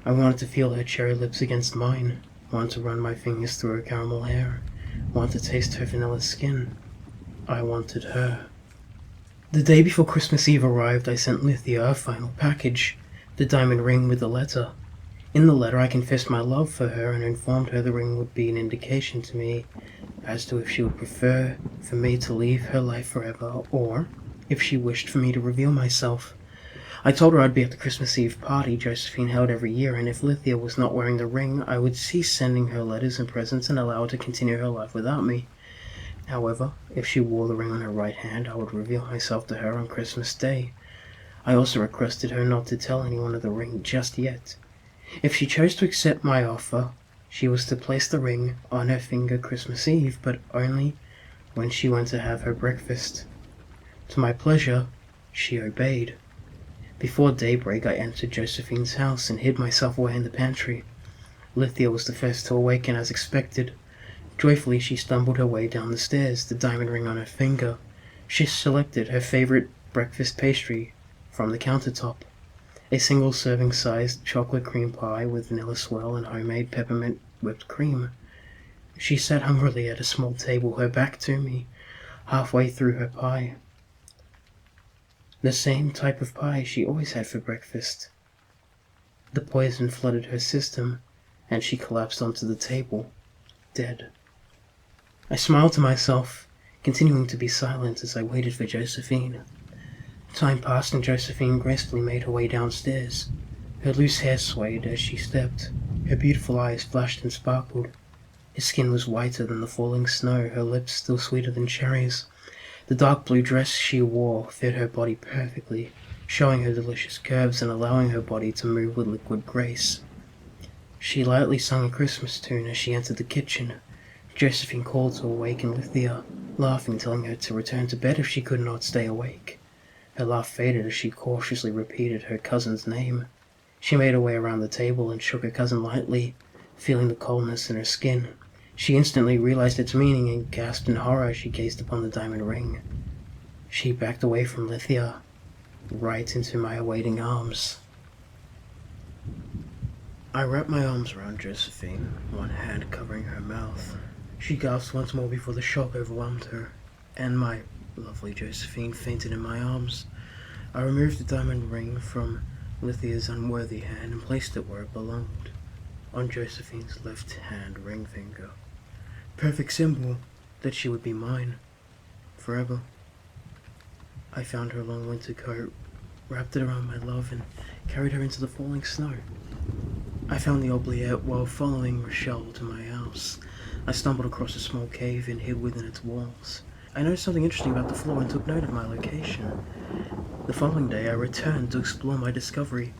I wanted to feel her cherry lips against mine, wanted to run my fingers through her caramel hair, wanted to taste her vanilla skin. I wanted her. The day before Christmas Eve arrived, I sent Lithia a final package, the diamond ring with the letter. In the letter I confessed my love for her and informed her the ring would be an indication to me as to if she would prefer for me to leave her life forever, or if she wished for me to reveal myself. I told her I'd be at the Christmas Eve party Josephine held every year, and if Lithia was not wearing the ring, I would cease sending her letters and presents and allow her to continue her life without me. However, if she wore the ring on her right hand, I would reveal myself to her on Christmas Day. I also requested her not to tell anyone of the ring just yet. If she chose to accept my offer, she was to place the ring on her finger Christmas Eve, but only when she went to have her breakfast. To my pleasure, she obeyed. Before daybreak, I entered Josephine's house and hid myself away in the pantry. Lithia was the first to awaken as expected. Joyfully, she stumbled her way down the stairs, the diamond ring on her finger. She selected her favorite breakfast pastry from the countertop, a single-serving sized chocolate cream pie with vanilla swirl and homemade peppermint whipped cream. She sat hungrily at a small table, her back to me, halfway through her pie. The same type of pie she always had for breakfast. The poison flooded her system, and she collapsed onto the table, dead. I smiled to myself, continuing to be silent as I waited for Josephine. Time passed and Josephine gracefully made her way downstairs. Her loose hair swayed as she stepped. Her beautiful eyes flashed and sparkled. Her skin was whiter than the falling snow, her lips still sweeter than cherries. The dark blue dress she wore fit her body perfectly, showing her delicious curves and allowing her body to move with liquid grace. She lightly sung a Christmas tune as she entered the kitchen. Josephine called to awaken Lithia, laughing, telling her to return to bed if she could not stay awake. Her laugh faded as she cautiously repeated her cousin's name. She made her way around the table and shook her cousin lightly, feeling the coldness in her skin. She instantly realized its meaning and gasped in horror as she gazed upon the diamond ring. She backed away from Lithia, right into my awaiting arms. I wrapped my arms around Josephine, one hand covering her mouth. She gasped once more before the shock overwhelmed her, and my lovely Josephine fainted in my arms. I removed the diamond ring from Lithia's unworthy hand and placed it where it belonged, on Josephine's left-hand ring finger. Perfect symbol that she would be mine, forever. I found her long winter coat, wrapped it around my love, and carried her into the falling snow. I found the oubliette while following Rochelle to my house. I stumbled across a small cave and hid within its walls. I noticed something interesting about the floor and took note of my location. The following day I returned to explore my discovery.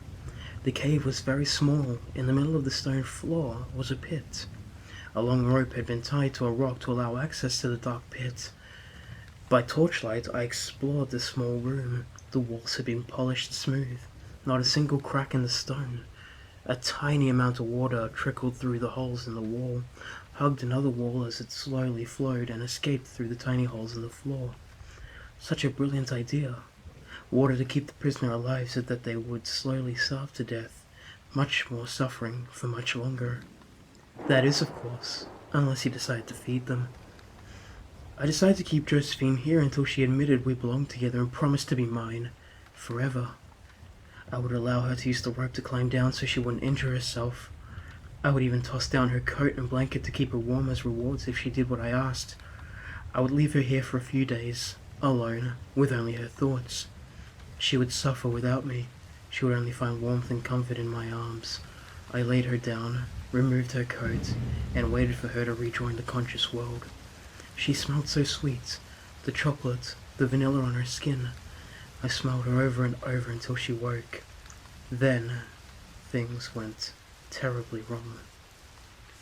The cave was very small. In the middle of the stone floor was a pit. A long rope had been tied to a rock to allow access to the dark pit. By torchlight, I explored the small room. The walls had been polished smooth, not a single crack in the stone. A tiny amount of water trickled through the holes in the wall, hugged another wall as it slowly flowed and escaped through the tiny holes in the floor. Such a brilliant idea. Water to keep the prisoner alive so that they would slowly starve to death, much more suffering for much longer. That is, of course, unless you decide to feed them. I decided to keep Josephine here until she admitted we belonged together and promised to be mine, forever. I would allow her to use the rope to climb down so she wouldn't injure herself. I would even toss down her coat and blanket to keep her warm as rewards if she did what I asked. I would leave her here for a few days, alone, with only her thoughts. She would suffer without me. She would only find warmth and comfort in my arms. I laid her down, removed her coat, and waited for her to rejoin the conscious world. She smelled so sweet, the chocolate, the vanilla on her skin. I smelled her over and over until she woke. Then, things went terribly wrong.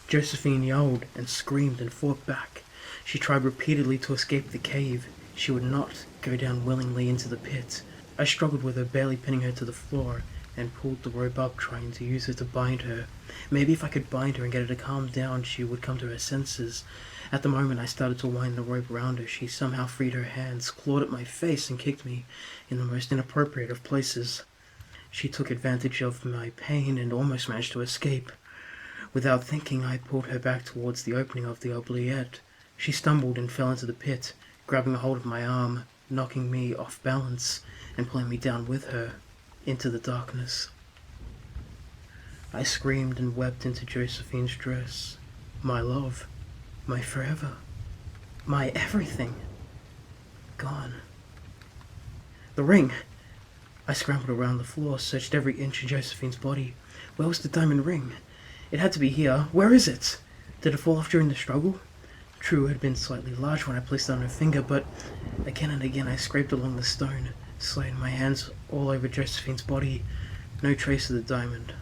Josephine yelled and screamed and fought back. She tried repeatedly to escape the cave. She would not go down willingly into the pit. I struggled with her, barely pinning her to the floor, and pulled the rope up, trying to use it to bind her. Maybe if I could bind her and get her to calm down, she would come to her senses. At the moment I started to wind the rope around her, she somehow freed her hands, clawed at my face, and kicked me in the most inappropriate of places. She took advantage of my pain and almost managed to escape. Without thinking, I pulled her back towards the opening of the oubliette. She stumbled and fell into the pit, grabbing a hold of my arm, knocking me off balance, and pulling me down with her into the darkness. I screamed and wept into Josephine's dress. My love, my forever, my everything, gone. The ring! I scrambled around the floor, searched every inch of Josephine's body. Where was the diamond ring? It had to be here. Where is it? Did it fall off during the struggle? True, it had been slightly large when I placed it on her finger, but again and again I scraped along the stone, sliding my hands all over Josephine's body. No trace of the diamond.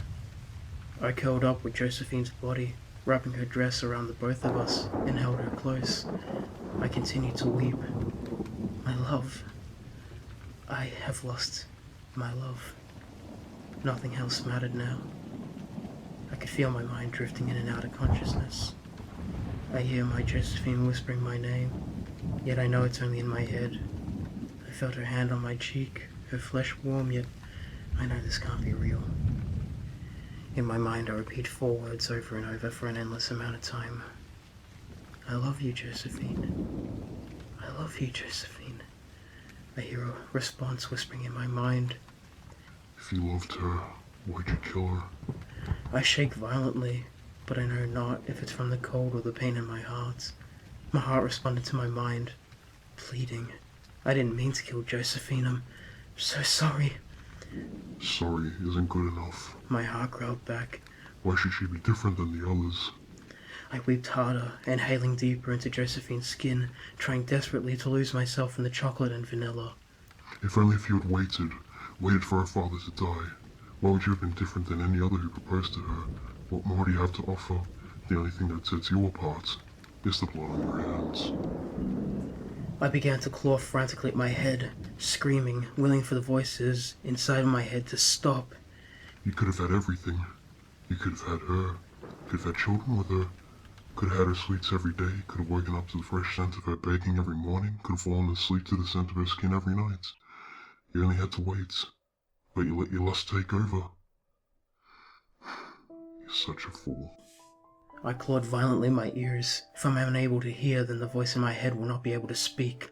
I curled up with Josephine's body, wrapping her dress around the both of us, and held her close. I continued to weep. My love. I have lost my love. Nothing else mattered now. I could feel my mind drifting in and out of consciousness. I hear my Josephine whispering my name, yet I know it's only in my head. I felt her hand on my cheek, her flesh warm, yet I know this can't be real. In my mind I repeat 4 words over and over for an endless amount of time. I love you, Josephine. I love you, Josephine. I hear a response whispering in my mind. If you loved her, why'd you kill her? I shake violently, but I know not if it's from the cold or the pain in my heart. My heart responded to my mind, pleading. I didn't mean to kill Josephine. I'm so sorry. Sorry isn't good enough. My heart growled back. Why should she be different than the others? I wept harder, inhaling deeper into Josephine's skin, trying desperately to lose myself in the chocolate and vanilla. If only if you had waited for her father to die, why would you have been different than any other who proposed to her? What more do you have to offer? The only thing that sets you apart is the blood on your hands. I began to claw frantically at my head, screaming, willing for the voices inside of my head to stop. You could have had everything. You could have had her. Could have had children with her. Could have had her sweets every day. Could have woken up to the fresh scent of her baking every morning. Could have fallen asleep to the scent of her skin every night. You only had to wait. But you let your lust take over. You're such a fool. I clawed violently in my ears. If I'm unable to hear, then the voice in my head will not be able to speak.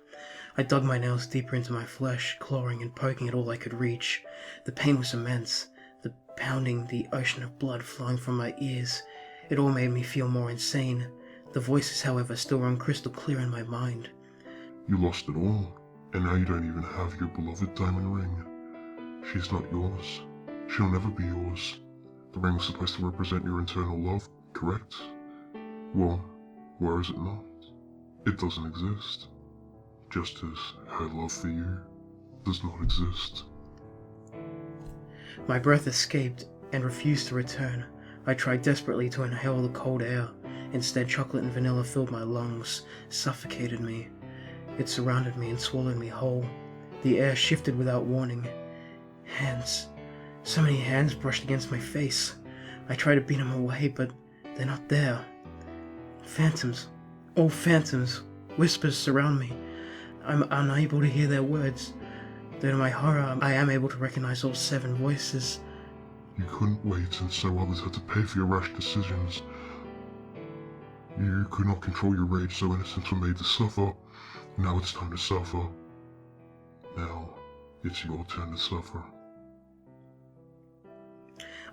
I dug my nails deeper into my flesh, clawing and poking at all I could reach. The pain was immense. The pounding, the ocean of blood flowing from my ears. It all made me feel more insane. The voices, however, still rang crystal clear in my mind. You lost it all, and now you don't even have your beloved diamond ring. She's not yours. She'll never be yours. The ring was supposed to represent your eternal love, correct? Well, where is it not? It doesn't exist. Just as her love for you does not exist. My breath escaped and refused to return. I tried desperately to inhale the cold air. Instead, chocolate and vanilla filled my lungs, suffocated me. It surrounded me and swallowed me whole. The air shifted without warning. Hands. So many hands brushed against my face. I tried to beat them away, but they're not there. Phantoms. All phantoms. Whispers surround me. I'm unable to hear their words. Though to my horror, I am able to recognize all 7 voices. You couldn't wait, and so others had to pay for your rash decisions. You could not control your rage, so innocents were made to suffer. Now it's time to suffer. Now, it's your turn to suffer.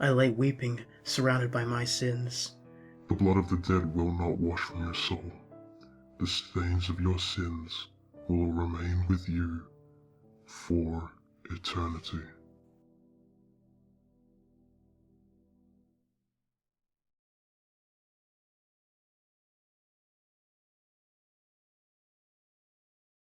I lay weeping, surrounded by my sins. The blood of the dead will not wash from your soul. The stains of your sins will remain with you for eternity.